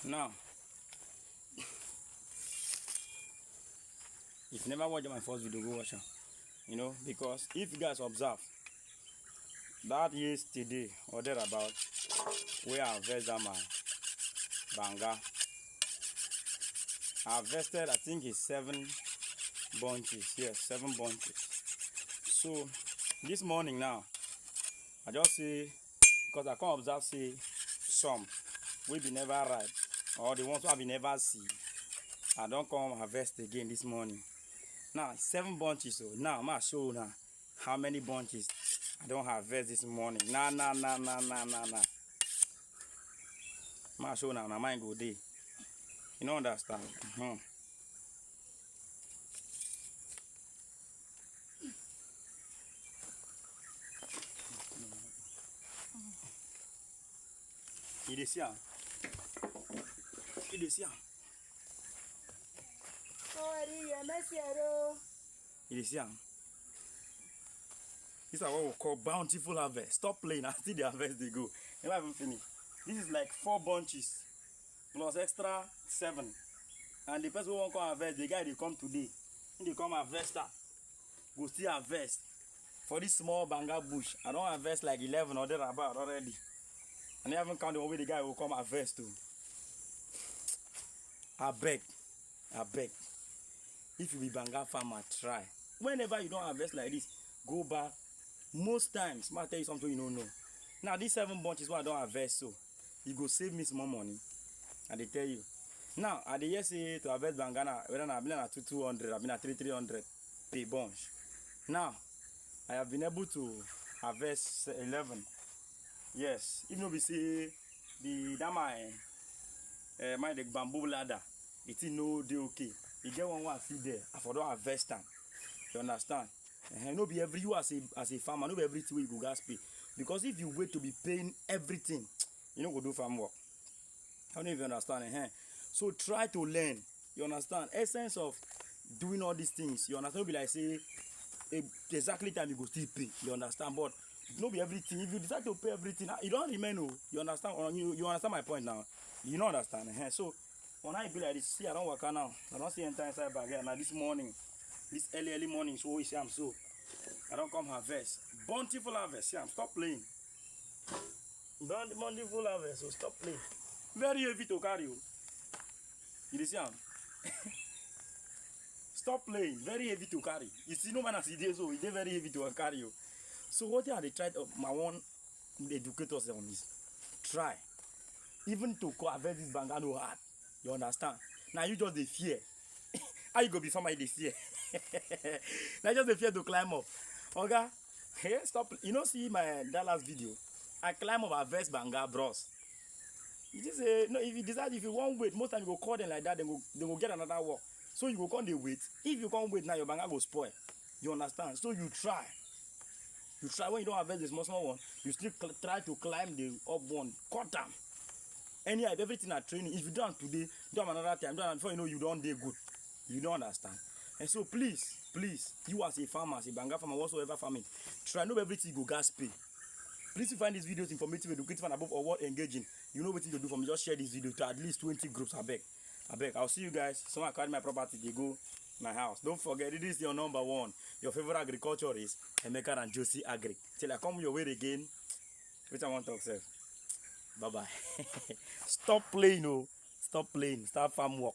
Now, if you never watched my first video, go watch it. You know, because if you guys observe that yesterday or thereabout, we harvested my banga. I harvested, I think it's 7 bunches. Yes, 7 bunches. So this morning now, I just see, because I can't observe say some will be never ripe, or the ones who have been never see. I don't come harvest again this morning. Now 7 bunches. So now I'm gonna show now how many bunches I don't harvest this morning. Nah. I'm gonna show now. My mind go day. You don't understand? You dey see am? You dey see am? You dey see am? This is what we call bountiful harvest. Stop playing. I see the harvest they go. Never even finish. This is like 4 bunches plus extra 7. And the person who won't come harvest, the guy they come today, they come harvester, go still harvest. For this small banga bush, I don't harvest like 11 or thereabout already. And I haven't counted the way the guy will come harvest too. I beg. If you be banga farmer, try. Whenever you don't harvest like this, go back. Most times, I tell you something you don't know. Now these 7 bunches what I don't harvest, so you go save me some more money. And they tell you. Now at the year say to harvest bangana, whether I've been at 200, I've been at 300 per bunch. Now I have been able to harvest 11. Yes, even though we say the bamboo ladder, it is no day okay. You get one see there, I for don't harvest time. You understand? No be every you as a farmer, no be everything you go gas pay. Because if you wait to be paying everything, you know go do farm work. I don't even understand. So try to learn. You understand? Essence of doing all these things. You understand? Be like say exactly time you go still pay. You understand? But no be everything. If you decide to pay everything, you don't remain. Oh, you understand? You understand my point now? You don't understand? So when I be like this, see I don't work now. I don't see enter inside bag here. Now this morning, this early morning, so you see I'm so I don't come harvest. Bountiful harvest. See I'm stop playing. Bountiful harvest. So stop playing. Very heavy to carry you. You see am? Stop playing. Very heavy to carry. You see no man as it is so it's very heavy to carry you. So what I try to my one educate us on this. Try. Even to harvest this banga no hard. You understand? Now you just the fear. How you go be farmer the fear? Now just the fear to climb up. Okay? Hey, stop. You know see my that last video. I climb up harvest banga bros. It is a no. If you decide if you want wait, most time you go call them like that, they go get another work. So you go come they wait. If you can't wait now, your banga go spoil. You understand? So you try. You try when you don't harvest the small one. You still try to climb the up one. Cut them. Anyhow, everything are training. If you don't today, do them another time. Do them before you know you don't do good. You don't understand. And so please, you as a farmer, as a banga farmer, whatsoever farming, try know everything you go gas pay. Please, if you find these videos informative, educative, and above all engaging, you know what you do for me. Just share this video to at least 20 groups. I beg. I'll see you guys. Someone carry my property, they go my house. Don't forget, it is your number 1. Your favorite agriculture is Emeka and Josie Agri. Till I come your way again, which I want to talk, sir. Bye-bye. Stop playing, oh. Stop playing. Start farm work.